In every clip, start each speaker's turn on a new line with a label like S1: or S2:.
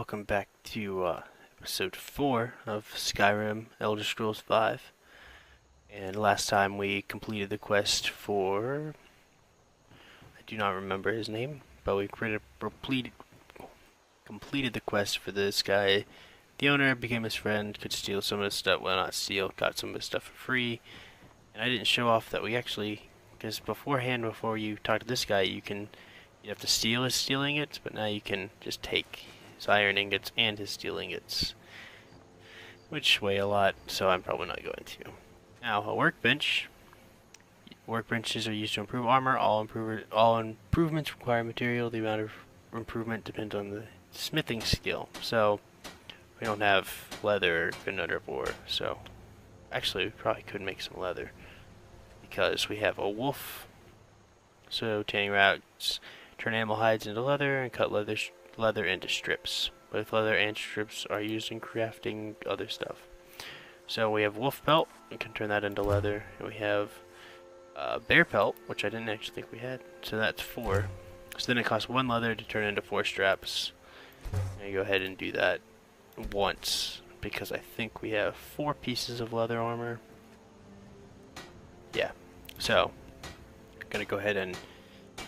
S1: welcome back to episode 4 of Skyrim Elder Scrolls V. And last time we completed the quest for... I do not remember his name, but we completed the quest for this guy. The owner became his friend, could steal some of his stuff, well not steal, got some of his stuff for free. And I didn't show off that we actually, because beforehand, before you talk to this guy, you have to steal his steel ingots, but now you can just take his iron ingots and his steel ingots, which weigh a lot, so I'm probably not going to. Now, a workbench. Workbenches are used to improve armor. All improvements require material. The amount of improvement depends on the smithing skill. So, we don't have leather or another ore, so actually we probably could make some leather, because we have a wolf. So, tanning rats turn animal hides into leather and cut leather into strips. Both leather and strips are used in crafting other stuff. So we have wolf pelt, we can turn that into leather, and we have bear pelt, which I didn't actually think we had, so that's 4. So then it costs 1 leather to turn into 4 straps. And you go ahead and do that once, because I think we have 4 pieces of leather armor. Yeah, so I'm gonna go ahead and,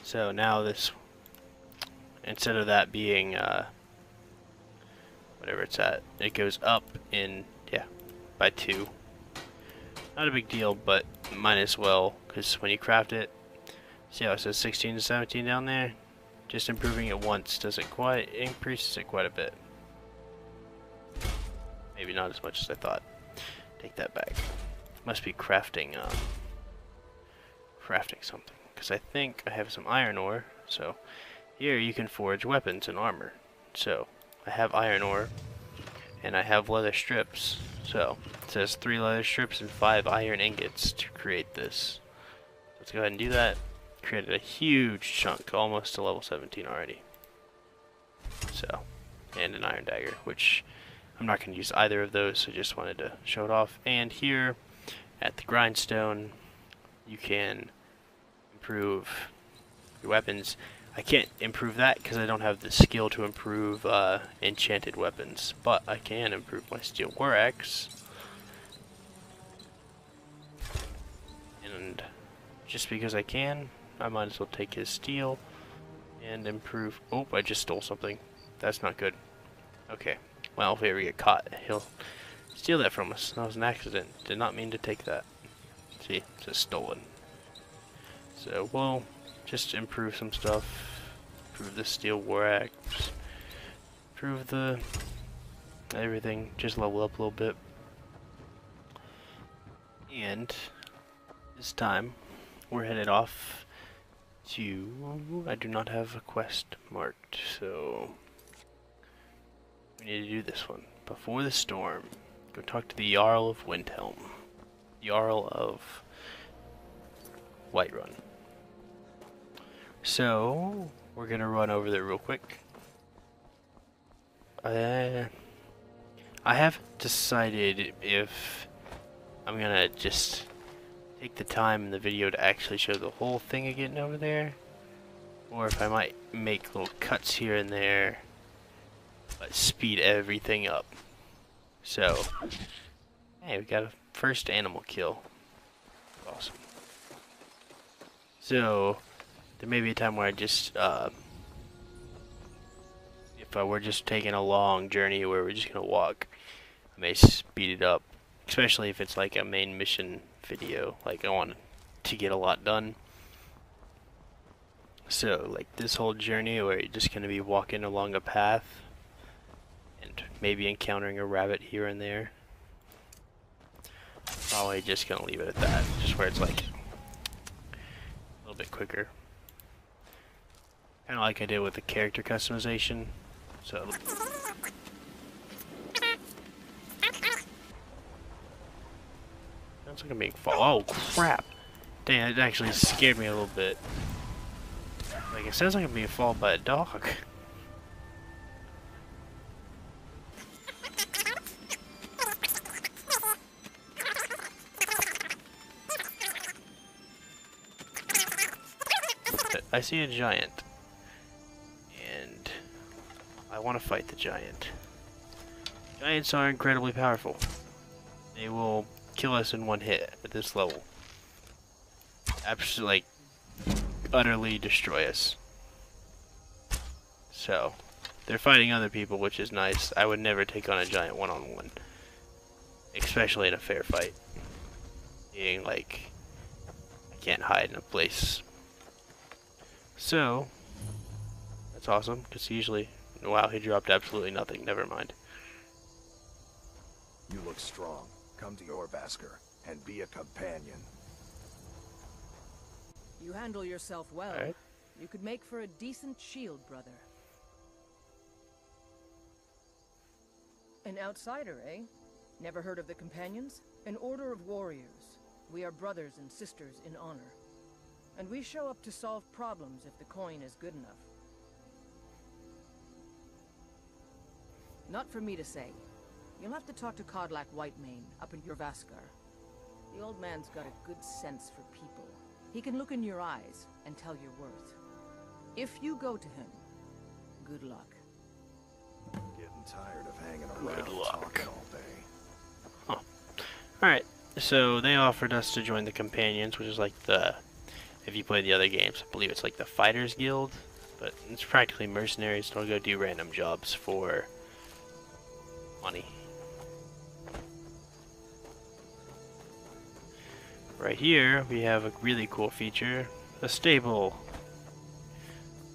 S1: so now this, instead of that being whatever it's at, it goes up in, yeah, by 2. Not a big deal, but might as well, because when you craft it, see how it says 16 to 17 down there? Just improving it once increases it quite a bit. Maybe not as much as I thought. Take that back. Must be crafting something, because I think I have some iron ore. So here you can forge weapons and armor. So I have iron ore and I have leather strips. So it says 3 leather strips and 5 iron ingots to create this. Let's go ahead and do that. Created a huge chunk, almost to level 17 already. So, and an iron dagger, which I'm not going to use either of those, so just wanted to show it off. And here at the grindstone, you can improve your weapons. I can't improve that because I don't have the skill to improve enchanted weapons, but I can improve my steel war axe. And just because I can, I might as well take his steel and improve. Oh, I just stole something. That's not good. Okay, well, if we ever get caught, he'll steal that from us. That was an accident. Did not mean to take that. See, it says stolen. So we'll just improve some stuff. Improve the steel war axe. Improve the everything. Just level up a little bit. And this time we're headed off to, I do not have a quest marked, so we need to do this one. Before the storm, go talk to the Jarl of Windhelm. Jarl of Whiterun. So we're gonna run over there real quick. I haven't decided if I'm gonna just take the time in the video to actually show the whole thing of getting over there, or if I might make little cuts here and there, but speed everything up. So, hey, we got a first animal kill. Awesome. So, there may be a time where I just, if we're just taking a long journey where we're just gonna walk, I may speed it up, especially if it's like a main mission video, like I want to get a lot done. So like this whole journey where you're just going to be walking along a path and maybe encountering a rabbit here and there, probably just going to leave it at that, just where it's like a little bit quicker, kind of like I did with the character customization. So sounds like I'm being fall. Oh crap! Dang, it actually scared me a little bit. Like, it sounds like I'm being followed by a dog. I see a giant, and I want to fight the giant. Giants are incredibly powerful. They will kill us in one hit at this level. Absolutely, like, utterly destroy us. So, they're fighting other people, which is nice. I would never take on a giant one-on-one. Especially in a fair fight. Being like, I can't hide in a place. So, that's awesome, because usually, wow, he dropped absolutely nothing, never mind.
S2: You look strong. Come to your Vasker and be a companion.
S3: You handle yourself well.
S1: All right.
S3: You could make for a decent shield, brother. An outsider, eh? Never heard of the Companions? An order of warriors. We are brothers and sisters in honor. And we show up to solve problems if the coin is good enough. Not for me to say. You'll have to talk to Kodlak Whitemane up in your Vaskar. The old man's got a good sense for people. He can look in your eyes and tell your worth. If you go to him, good luck.
S2: Getting tired of hanging around talking all day.
S1: Huh. Alright, so they offered us to join the Companions, which is like the, if you play the other games, I believe it's like the Fighters Guild, but it's practically mercenaries, so I'll go do random jobs for money. Right here, we have a really cool feature, a stable.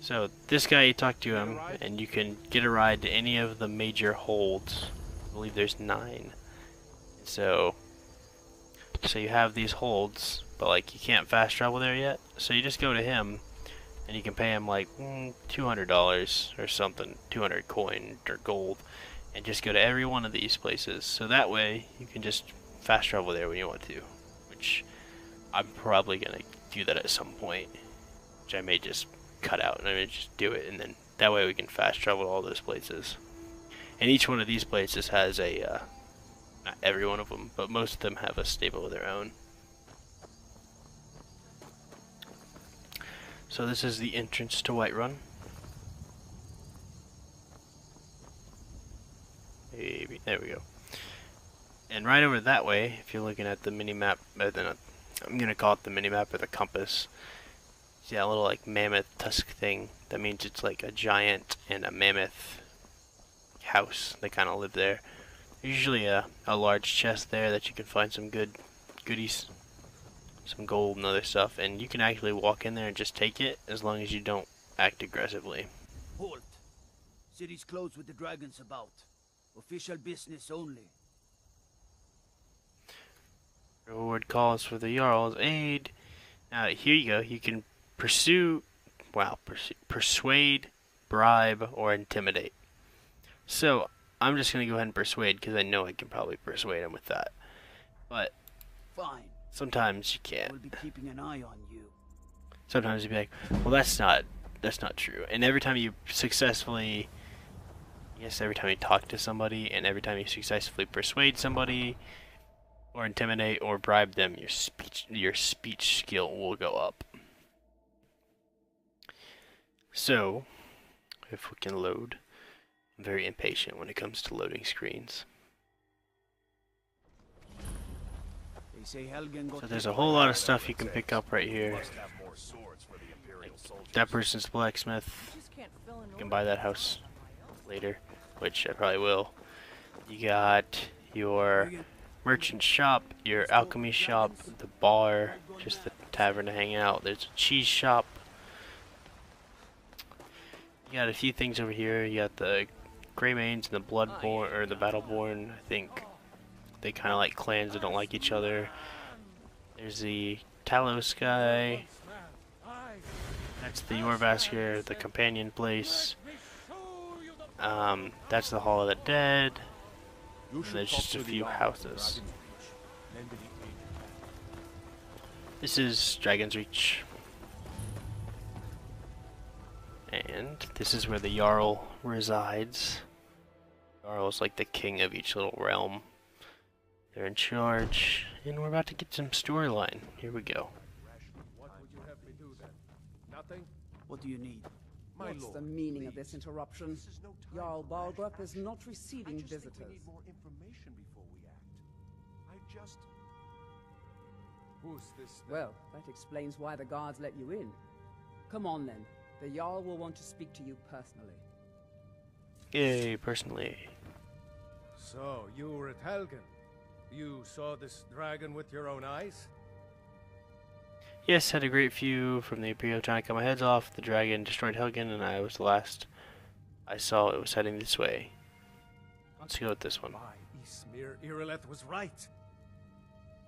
S1: So this guy, you talk to him, and you can get a ride to any of the major holds. I believe there's 9. So you have these holds, but like you can't fast travel there yet. So you just go to him, and you can pay him like $200 or something, 200 coin or gold, and just go to every one of these places. So that way you can just fast travel there when you want to, which I'm probably gonna do that at some point, which I may just cut out and I may just do it, and then that way we can fast travel to all those places. And each one of these places has a, not every one of them, but most of them have a stable of their own. So this is the entrance to Whiterun. Maybe, there we go. And right over that way, if you're looking at the mini-map, I'm gonna call it the mini-map or the compass. See that little like mammoth tusk thing? That means it's like a giant and a mammoth house. They kind of live there. There's usually a large chest there that you can find some goodies, some gold and other stuff, and you can actually walk in there and just take it as long as you don't act aggressively.
S4: Halt. City's closed with the dragons about. Official business only.
S1: Reward calls for the Jarl's aid. Now here you go. You can persuade, bribe, or intimidate. So I'm just gonna go ahead and persuade because I know I can probably persuade him with that. But
S4: fine.
S1: Sometimes you can't.
S4: We'll be keeping an eye on you.
S1: Sometimes you'd be like, well, that's not true. And every time you successfully, every time you talk to somebody, and every time you successfully persuade somebody, or intimidate, or bribe them, your speech skill will go up. So, if we can load, I'm very impatient when it comes to loading screens. So there's a whole lot of stuff you can pick up right here. Like that person's blacksmith. You can buy that house later, which I probably will. You got your merchant shop, your alchemy shop, the bar, just the tavern to hang out. There's a cheese shop. You got a few things over here. You got the Greymanes and the Bloodborne, or the Battleborn. I think they kind of like clans that don't like each other. There's the Talos guy. That's the Jorvaskr, the companion place. That's the Hall of the Dead. And there's just a few houses. This is Dragon's Reach. And this is where the Jarl resides. Jarl is like the king of each little realm. They're in charge, and we're about to get some storyline. Here we go.
S4: What do you need?
S2: My
S5: What's the
S2: lord,
S5: meaning of
S2: please.
S5: this interruption?
S2: This is no time
S5: Jarl
S2: for rash
S5: Balgrup is
S2: action.
S5: not
S2: I
S5: receiving
S2: just think we
S5: visitors.
S2: need more information before we act.
S6: Who's this then?
S5: Well, that explains why the guards let you in. Come on then. The Jarl will want to speak to you personally.
S1: Yay, personally.
S6: So, you were at Helgen. You saw this dragon with your own eyes?
S1: Yes, had a great view from the Imperial trying to cut my heads off. The dragon destroyed Helgen, and I was the last I saw it was heading this way. Let's go with this one.
S6: My Ismir Irileth was right.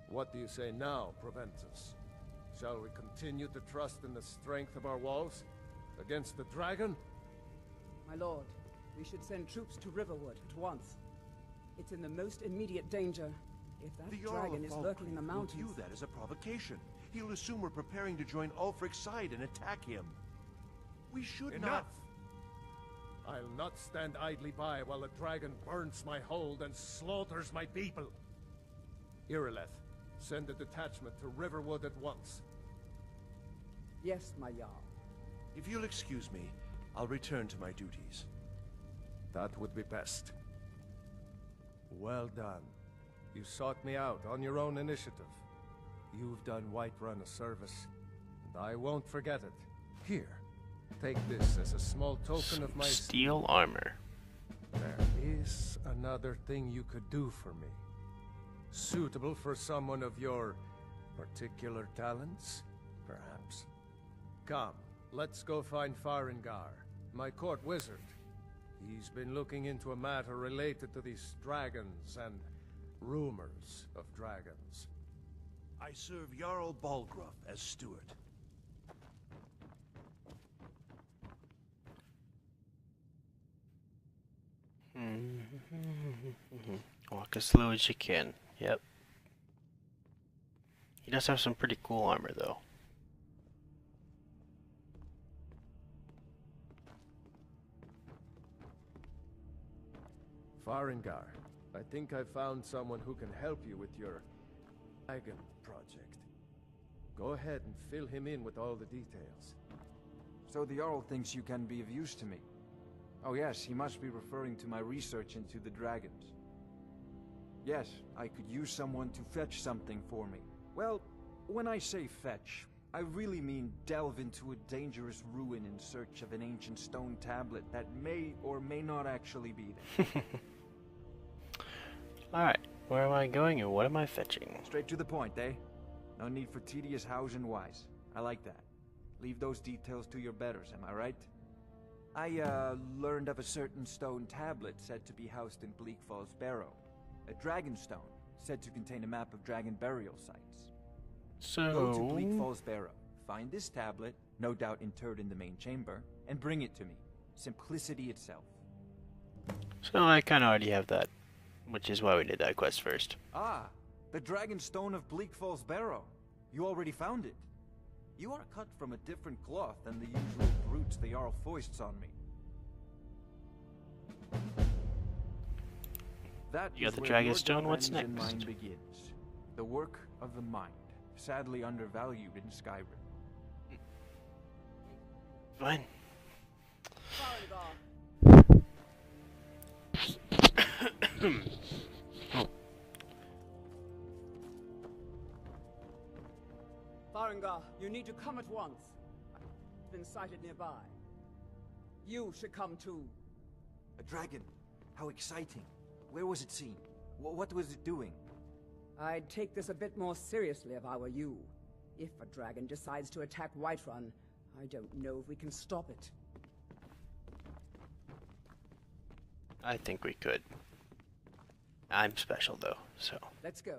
S6: What do you say now, Proventus? Shall we continue to trust in the strength of our walls against the dragon?
S5: My lord, we should send troops to Riverwood at once. It's in the most immediate danger. If that
S2: The Jarl
S5: dragon
S2: of
S5: is lurking in the
S2: Falkreath will
S5: mountains...
S2: view that as a provocation. He'll assume we're preparing to join Ulfric's side and attack him. We should
S6: Enough! I'll not stand idly by while the dragon burns my hold and slaughters my people. Irileth, send a detachment to Riverwood at once.
S5: Yes, my Jarl.
S2: If you'll excuse me, I'll return to my duties.
S6: That would be best. Well done. You sought me out on your own initiative. You've done Whiterun a service, and I won't forget it. Here, take this as a small token of my...
S1: Steel armor.
S6: There is another thing you could do for me. Suitable for someone of your particular talents, perhaps. Come, let's go find Farengar, my court wizard. He's been looking into a matter related to these dragons and rumors of dragons.
S2: I serve Jarl Balgrup as steward.
S1: Walk as slow as you can. Yep. He does have some pretty cool armor, though.
S6: Farengar, I think I found someone who can help you with your dragon project. Go ahead and fill him in with all the details.
S7: So the Jarl thinks you can be of use to me. Oh yes, he must be referring to my research into the dragons. Yes, I could use someone to fetch something for me. Well, when I say fetch, I really mean delve into a dangerous ruin in search of an ancient stone tablet that may or may not actually be there.
S1: Alright, where am I going and what am I fetching?
S7: Straight to the point, eh? No need for tedious hows and whys. I like that. Leave those details to your betters, am I right? I, learned of a certain stone tablet said to be housed in Bleak Falls Barrow. A dragon stone, said to contain a map of dragon burial sites. Go to Bleak
S1: So...
S7: Falls Barrow, find this tablet, no doubt interred in the main chamber, and bring it to me. Simplicity itself.
S1: So I kind of already have that, which is why we did that quest first.
S7: Ah, the dragon stone of Bleak Falls Barrow. You already found it. You are cut from a different cloth than the usual brutes the Jarl foists on me. That
S1: You got
S7: is
S1: the
S7: where
S1: dragon
S7: your
S1: stone, what's
S7: revenge and
S1: next?
S7: mine begins. The work of the mind, sadly undervalued in Skyrim.
S1: Fine.
S5: Farengar, you need to come at once. I've been sighted nearby. You should come too.
S7: A dragon? How exciting. Where was it seen? What was it doing?
S5: I'd take this a bit more seriously if I were you. If a dragon decides to attack Whiterun, I don't know if we can stop it.
S1: I think we could. I'm special though, so.
S5: Let's go.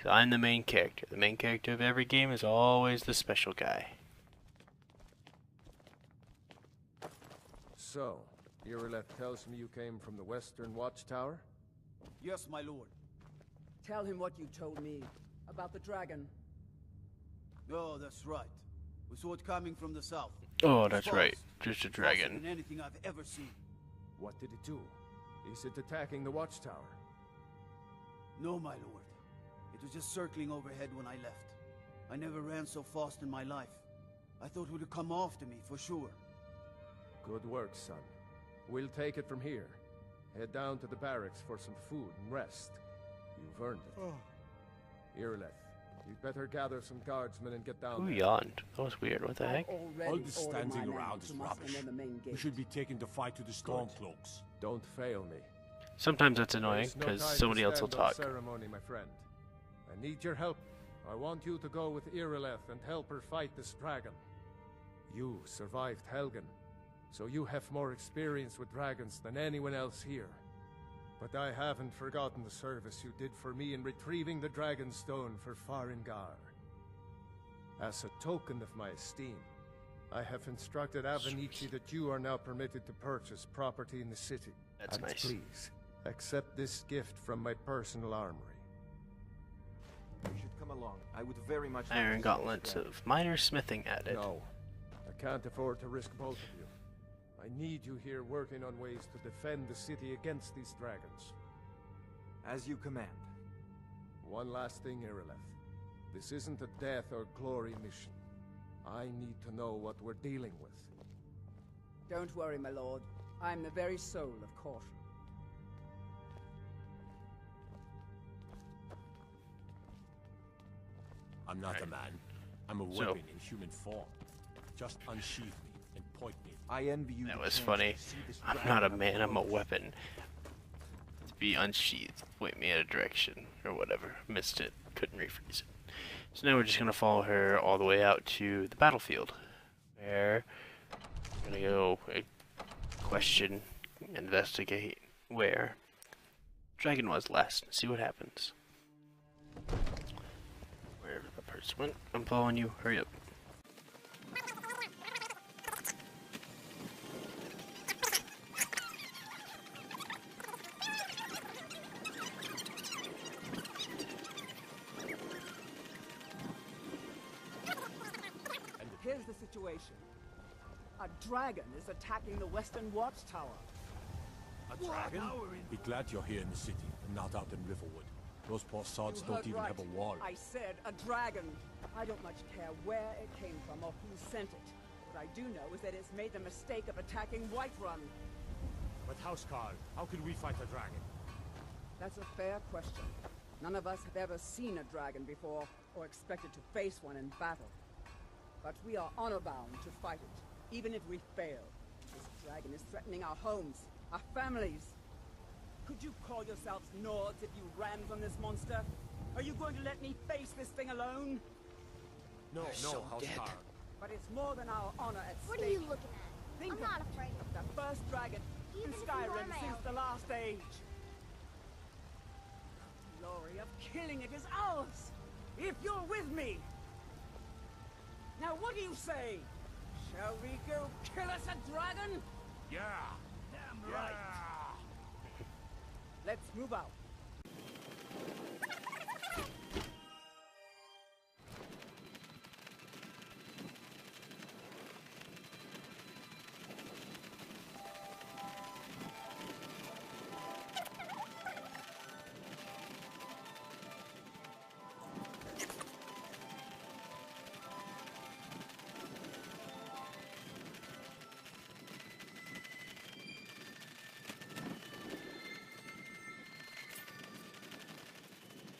S1: So I'm the main character. The main character of every game is always the special guy.
S6: So, Irileth tells me you came from the Western Watchtower?
S4: Yes, my lord.
S5: Tell him what you told me about the dragon.
S4: Oh, that's right. We saw it coming from the south.
S1: Oh, that's
S4: Fast.
S1: right. Just a
S4: Faster
S1: dragon.
S4: than anything I've ever seen.
S6: What did it do? Is it attacking the Watchtower?
S4: No, my lord. It was just circling overhead when I left. I never ran so fast in my life. I thought it would come after me, for sure.
S6: Good work, son. We'll take it from here. Head down to the barracks for some food and rest. You've earned it. Irileth, you'd better gather some guardsmen and get down
S1: Who
S6: there.
S1: yawned? That was weird. What the heck?
S2: All this standing around is rubbish. We should be taking the fight to the Stormcloaks.
S6: Don't fail me.
S1: Sometimes that's annoying
S6: There's no
S1: because
S6: time to
S1: somebody else will
S6: stand on
S1: talk.
S6: ceremony, my friend. I need your help. I want you to go with Irileth and help her fight this dragon. You survived Helgen, so you have more experience with dragons than anyone else here. But I haven't forgotten the service you did for me in retrieving the Dragon Stone for Farengar. As a token of my esteem, I have instructed Avenici that you are now permitted to purchase property in the city.
S1: That's
S6: And
S1: nice.
S6: please, accept this gift from my personal armory.
S7: You should come along. I would very much like
S1: Iron
S7: to see
S1: gauntlets
S7: this
S1: of minor smithing added.
S6: No, I can't afford to risk both of you. I need you here working on ways to defend the city against these dragons.
S7: As you command.
S6: One last thing, Irileth. This isn't a death or glory mission. I need to know what we're dealing with.
S5: Don't worry, my lord. I'm the very soul of caution.
S2: I'm not a man. I'm a weapon in human form. Just unsheath me and point me.
S7: I envy you.
S1: That
S7: the
S1: was
S7: chance
S1: funny.
S7: to see this
S1: I'm
S7: dragon
S1: not a
S7: up
S1: man, I'm a
S7: close.
S1: weapon. To be unsheathed, point me in a direction, or whatever. Missed it, couldn't rephrase it. So now we're just gonna follow her all the way out to the battlefield, where we're gonna go question, investigate where Dragon was last, and see what happens. Wherever the person went, I'm following you, hurry up.
S5: Here's the situation. A dragon is attacking the Western Watchtower.
S2: A dragon? Be glad you're here in the city and not out in Riverwood. Those poor sods
S5: You
S2: don't
S5: heard
S2: even
S5: right.
S2: have a wall.
S5: I said a dragon. I don't much care where it came from or who sent it. What I do know is that it's made the mistake of attacking Whiterun.
S2: But Housecarl, how could we fight a dragon?
S5: That's a fair question. None of us have ever seen a dragon before, or expected to face one in battle. But we are honor-bound to fight it, even if we fail. This dragon is threatening our homes, our families. Could you call yourselves Nords if you ran from this monster? Are you going to let me face this thing alone?
S2: No,
S1: so dead.
S2: Housecarl.
S5: But it's more than our honor at
S8: What
S5: stake.
S8: are you looking at?
S5: Think
S8: I'm
S5: of
S8: not afraid.
S5: the first dragon in
S8: Even if you
S5: Skyrim
S8: are my
S5: since
S8: ally.
S5: the last age. The glory of killing it is ours, if you're with me. Now what do you say? Shall we go kill us a dragon?
S2: Yeah!
S5: Damn right. Let's move out.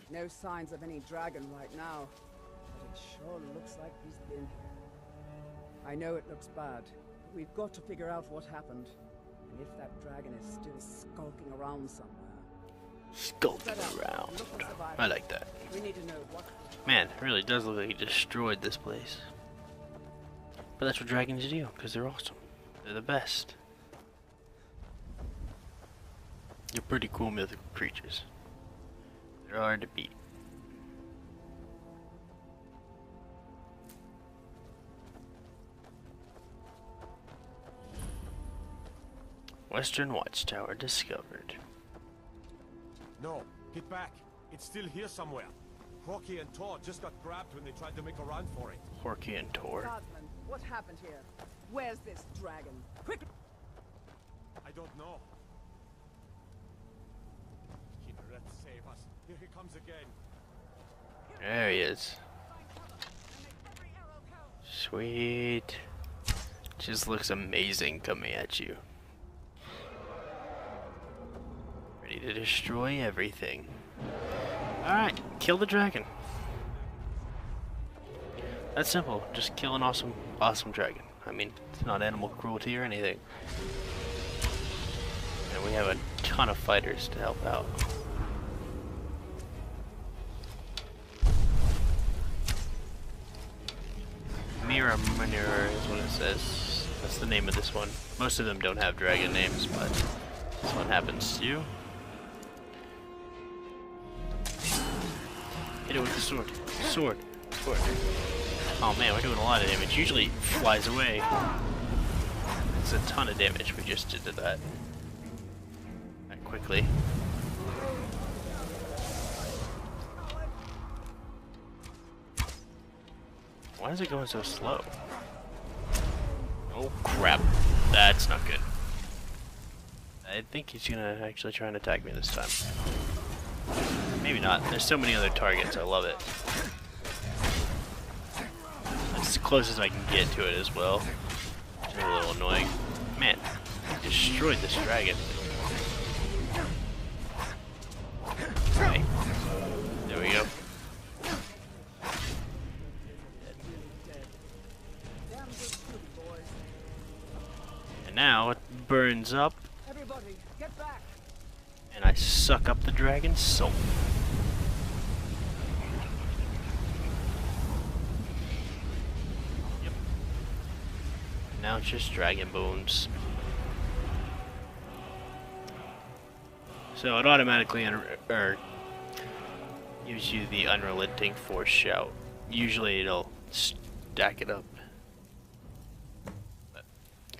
S5: No signs of any dragon right now, but it sure looks like he's been here. I know it looks bad, but we've got to figure out what happened, and if that dragon is still skulking around somewhere.
S1: Skulking
S5: Spread out.
S1: around.
S5: Look for survivors.
S1: I like that.
S5: We need to know what.
S1: Man, it really does look like he destroyed this place. But that's what dragons do, because they're awesome. They're the best. They're pretty cool mythical creatures. They're hard to beat. Western Watchtower discovered.
S2: No, get back. It's still here somewhere. Crocky and Tor just got grabbed when they tried to make a run for it.
S1: Horky and Tor.
S5: Guardsman, what happened here? Where's this dragon? Quick!
S2: I don't know. Kineret, save us. Here he comes again.
S1: There he is. Sweet. Just looks amazing coming at you. Ready to destroy everything. Alright, kill the dragon. That's simple. Just kill an awesome dragon. I mean, it's not animal cruelty or anything. And we have a ton of fighters to help out. Mirror Manure is what it says. That's the name of this one. Most of them don't have dragon names, but this one happens to. Hit it with the sword. Sword. Sword. Oh man, we're doing a lot of damage. Usually it flies away. It's a ton of damage we just did to that. That quickly. Why is it going so slow? Oh crap. That's not good. I think he's gonna actually try and attack me this time. Maybe not. There's so many other targets. I love it. That's as close as I can get to it as well. It's a little annoying. Man, I destroyed this dragon. Okay. There we go. And now it burns up.
S5: Everybody, get back!
S1: And I suck up the dragon's soul. Yep. Now it's just dragon bones. So it automatically gives you the unrelenting force shout. Usually it'll stack it up.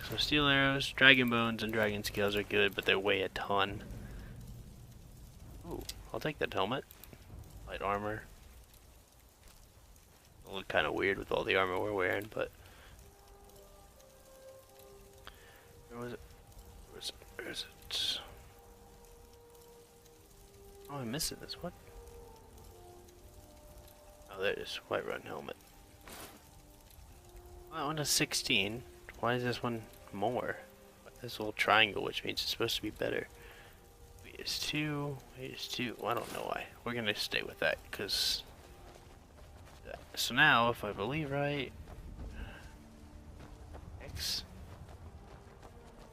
S1: So steel arrows, dragon bones, and dragon scales are good, but they weigh a ton. Ooh, I'll take that helmet. Light armor. It'll look kind of weird with all the armor we're wearing, but... Where was it? Where is it? Oh, I'm missing this. What? Oh, there it is. Whiterun helmet. Well, that one is 16. Why is this one more? This little triangle, which means it's supposed to be better. Weight is 2. Weight is 2. Well, I don't know why. We're gonna stay with that, because... So now, if I believe right... X...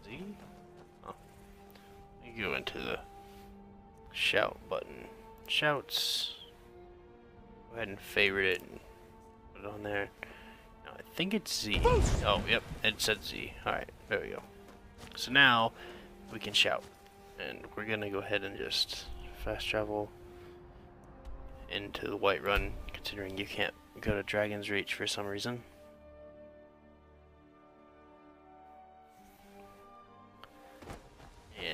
S1: Z? Oh. Let me go into the... Shout button. Shouts. Go ahead and favorite it and put it on there. Now I think it's Z. Oh, yep, it said Z. Alright, there we go. So now we can shout. And we're gonna go ahead and just fast travel into the Whiterun, considering you can't go to Dragon's Reach for some reason.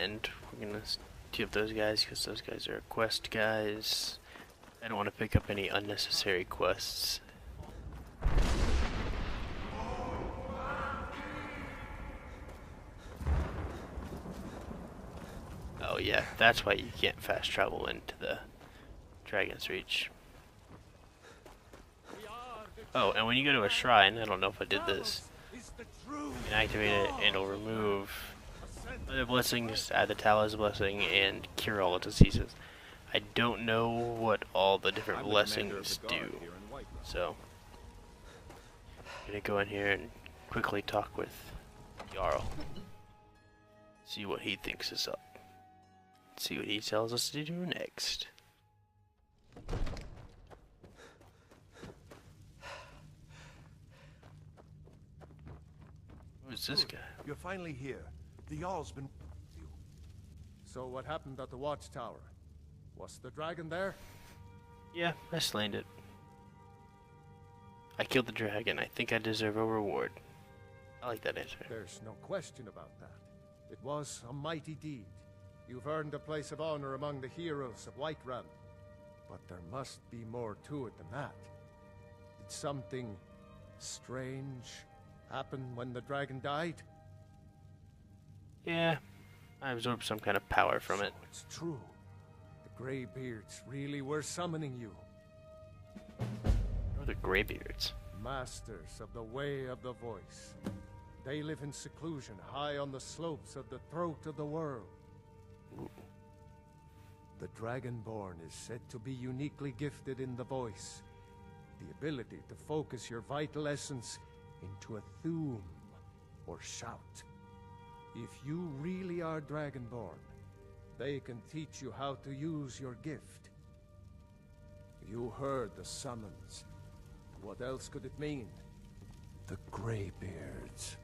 S1: And we're gonna keep those guys because those guys are quest guys. I don't want to pick up any unnecessary quests. Oh yeah, that's why you can't fast travel into the Dragon's Reach. Oh, and when you go to a shrine, I don't know if I did this, you can activate it and it'll remove other blessings, add the Talos blessing, and cure all diseases. I don't know what all the different blessings do, so I'm gonna go in here and quickly talk with Jarl. See what he thinks is up. See what he tells us to do next. Who's this guy?
S6: You're finally here. The Jarl's been... So what happened at the watchtower? Was the dragon there?
S1: Yeah, I slain it. I killed the dragon. I think I deserve a reward. I like that answer.
S6: There's no question about that. It was a mighty deed. You've earned a place of honor among the heroes of Whiterun. But there must be more to it than that. Did something strange happen when the dragon died?
S1: Yeah, I absorbed some kind of power from it.
S6: So it's true. The Greybeards really were summoning you.
S1: Or the Greybeards.
S6: Masters of the Way of the Voice. They live in seclusion, high on the slopes of the throat of the world. The Dragonborn is said to be uniquely gifted in the voice, the ability to focus your vital essence into a thum, or shout. If you really are Dragonborn, they can teach you how to use your gift. You heard the summons. What else could it mean? The Greybeards.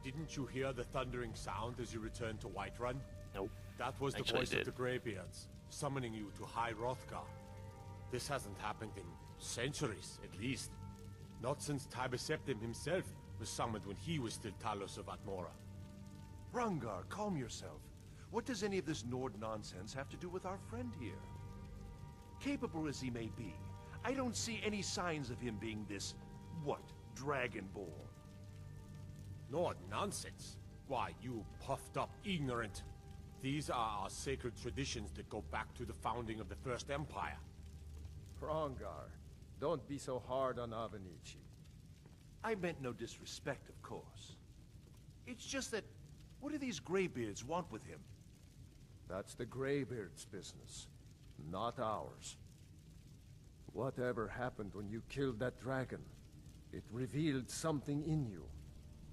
S2: Didn't you hear the thundering sound as you returned to Whiterun?
S1: Nope.
S2: That was the
S1: Actually
S2: voice
S1: did.
S2: of the Greybeards, summoning you to High Hrothgar. This hasn't happened in centuries, at least. Not since Tiber Septim himself was summoned when he was still Talos of Atmora.
S8: Hrongar, calm yourself. What does any of this Nord nonsense have to do with our friend here? Capable as he may be, I don't see any signs of him being this, what, Dragonborn?
S2: Nord nonsense? Why, you puffed up ignorant. These are our sacred traditions that go back to the founding of the First Empire.
S6: Hrongar, don't be so hard on Avenici.
S8: I meant no disrespect, of course. It's just that, what do these Greybeards want with him?
S6: That's the Greybeards' business, not ours. Whatever happened when you killed that dragon, it revealed something in you,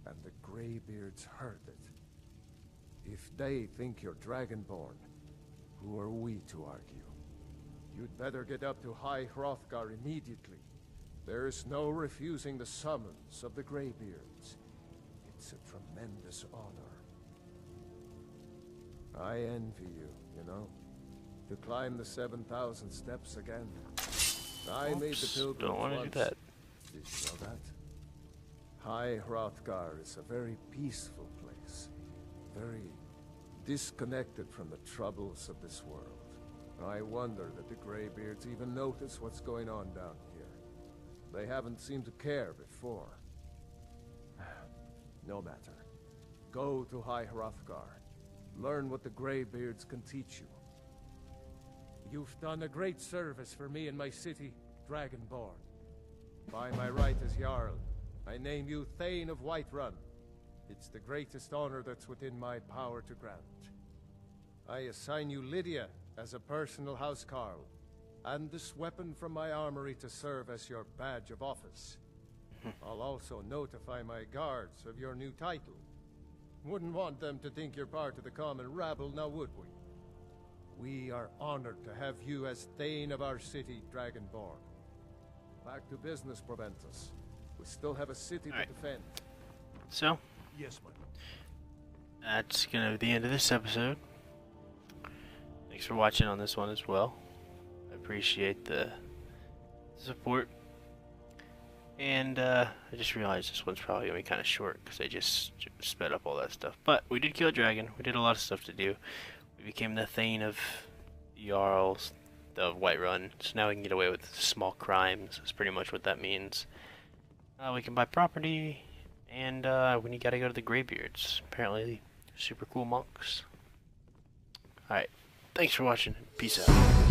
S6: and the Greybeards heard it. If they think you're Dragonborn, who are we to argue? You'd better get up to High Hrothgar immediately. There's no refusing the summons of the Greybeards. It's a tremendous honor. I envy you, you know, to climb the 7,000 steps again. I made the pilgrimage
S1: don't want to
S6: once.
S1: do that.
S6: Did you know that? High Hrothgar is a very peaceful place, very disconnected from the troubles of this world. I wonder that the Greybeards even notice what's going on down here. They haven't seemed to care before. No matter. Go to High Hrothgar. Learn what the Greybeards can teach you. You've done a great service for me and my city, Dragonborn. By my right as Jarl, I name you Thane of Whiterun. It's the greatest honor that's within my power to grant. I assign you Lydia as a personal housecarl, and this weapon from my armory to serve as your badge of office. I'll also notify my guards of your new title. Wouldn't want them to think you're part of the common rabble, now would we? We are honored to have you as Thane of our city, Dragonborn. Back to business, Proventus. We still have a city to defend.
S1: So,
S8: Yes, my lord.
S1: that's gonna be the end of this episode. Thanks for watching on this one as well. I appreciate the support. And I just realized this one's probably gonna be kind of short because I just sped up all that stuff. But we did kill a dragon. We did a lot of stuff to do. We became the Thane of Jarls of Whiterun. So now we can get away with small crimes. That's pretty much what that means. We can buy property, and we gotta go to the Greybeards. Apparently, super cool monks. Alright, thanks for watching. Peace out.